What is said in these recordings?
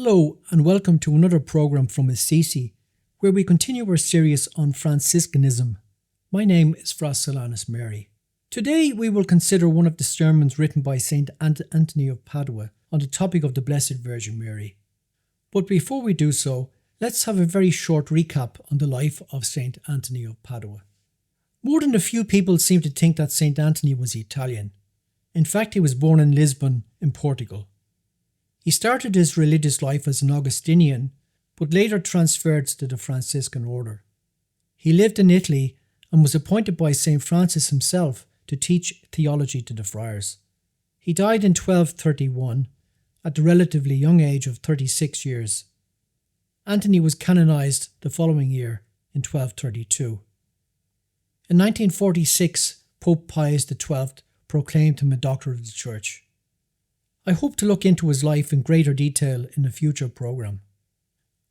Hello and welcome to another programme from Assisi, where we continue our series on Franciscanism. My name is Solanus Mary. Today we will consider one of the sermons written by St. Anthony of Padua on the topic of the Blessed Virgin Mary. But before we do so, let's have a very short recap on the life of St. Anthony of Padua. More than a few people seem to think that St. Anthony was Italian. In fact, he was born in Lisbon, in Portugal. He started his religious life as an Augustinian, but later transferred to the Franciscan order. He lived in Italy and was appointed by St. Francis himself to teach theology to the friars. He died in 1231 at the relatively young age of 36 years. Anthony was canonized the following year in 1232. In 1946, Pope Pius XII proclaimed him a Doctor of the Church. I hope to look into his life in greater detail in a future programme.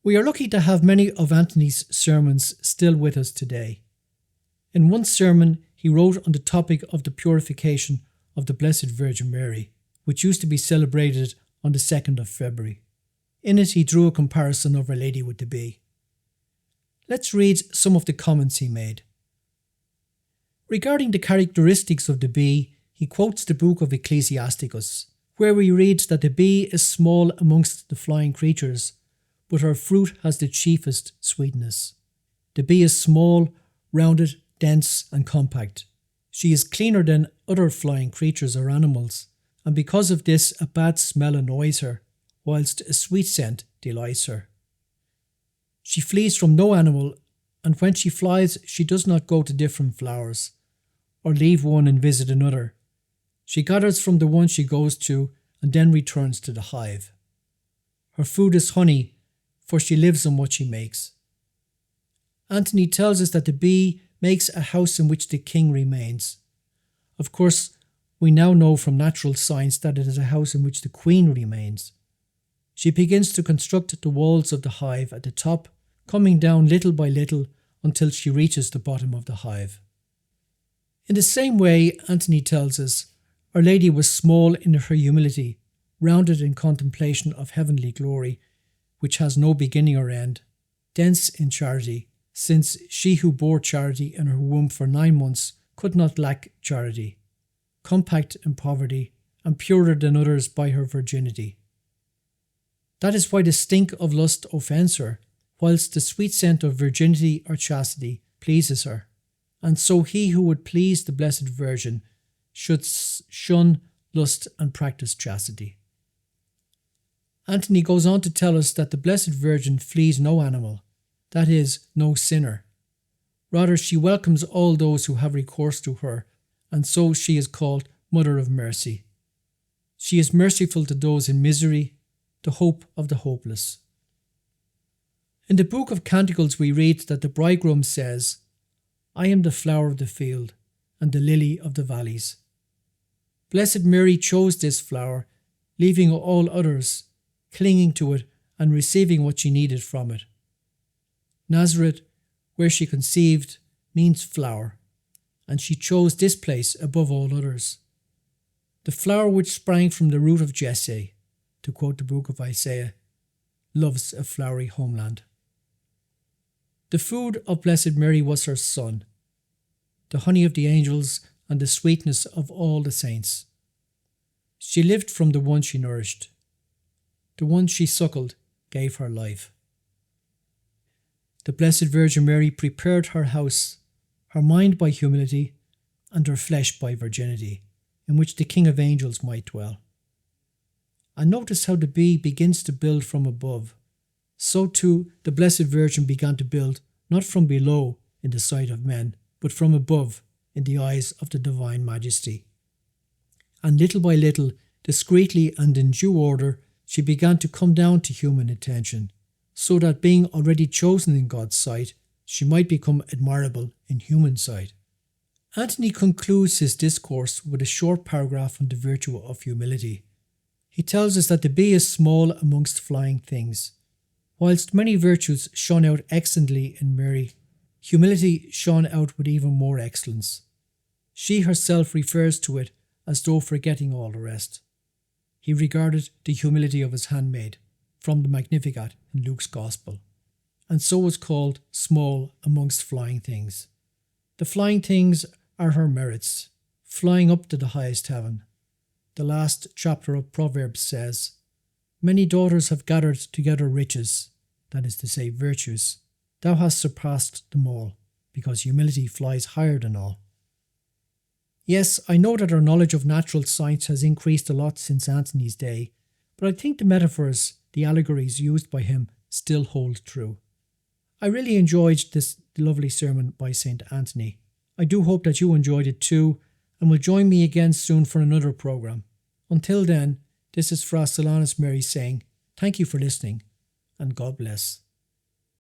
We are lucky to have many of Anthony's sermons still with us today. In one sermon, he wrote on the topic of the purification of the Blessed Virgin Mary, which used to be celebrated on the 2nd of February. In it, he drew a comparison of Our Lady with the bee. Let's read some of the comments he made. Regarding the characteristics of the bee, he quotes the book of Ecclesiasticus, where we read that the bee is small amongst the flying creatures, but her fruit has the chiefest sweetness. The bee is small, rounded, dense and compact. She is cleaner than other flying creatures or animals, and because of this a bad smell annoys her, whilst a sweet scent delights her. She flees from no animal, and when she flies she does not go to different flowers, or leave one and visit another. She gathers from the one she goes to and then returns to the hive. Her food is honey, for she lives on what she makes. Anthony tells us that the bee makes a house in which the king remains. Of course, we now know from natural science that it is a house in which the queen remains. She begins to construct the walls of the hive at the top, coming down little by little until she reaches the bottom of the hive. In the same way, Anthony tells us, Our Lady was small in her humility, rounded in contemplation of heavenly glory, which has no beginning or end, dense in charity, since she who bore charity in her womb for 9 months could not lack charity, compact in poverty, and purer than others by her virginity. That is why the stink of lust offends her, whilst the sweet scent of virginity or chastity pleases her. And so he who would please the Blessed Virgin should shun lust and practice chastity. Anthony goes on to tell us that the Blessed Virgin flees no animal, that is, no sinner. Rather, she welcomes all those who have recourse to her, and so she is called Mother of Mercy. She is merciful to those in misery, the hope of the hopeless. In the book of Canticles we read that the bridegroom says, I am the flower of the field and the lily of the valleys. Blessed Mary chose this flower, leaving all others, clinging to it and receiving what she needed from it. Nazareth, where she conceived, means flower, and she chose this place above all others. The flower which sprang from the root of Jesse, to quote the book of Isaiah, loves a flowery homeland. The food of Blessed Mary was her Son, the honey of the angels and the sweetness of all the saints. She lived from the one she nourished. The one she suckled gave her life. The Blessed Virgin Mary prepared her house, her mind by humility, and her flesh by virginity, in which the King of Angels might dwell. And notice how the bee begins to build from above. So too the Blessed Virgin began to build not from below in the sight of men, but from above in the eyes of the Divine Majesty. And little by little, discreetly and in due order, she began to come down to human attention, so that being already chosen in God's sight, she might become admirable in human sight. Anthony concludes his discourse with a short paragraph on the virtue of humility. He tells us that the bee is small amongst flying things. Whilst many virtues shone out excellently in Mary, humility shone out with even more excellence. She herself refers to it as though forgetting all the rest. He regarded the humility of his handmaid, from the Magnificat in Luke's Gospel, and so is called small amongst flying things. The flying things are her merits, flying up to the highest heaven. The last chapter of Proverbs says, "Many daughters have gathered together riches," that is to say, virtues. "Thou hast surpassed them all," because humility flies higher than all. Yes, I know that our knowledge of natural science has increased a lot since Anthony's day, but I think the metaphors, the allegories used by him still hold true. I really enjoyed this lovely sermon by St. Anthony. I do hope that you enjoyed it too, and will join me again soon for another programme. Until then, this is Fra Solanus Mary saying, thank you for listening, and God bless.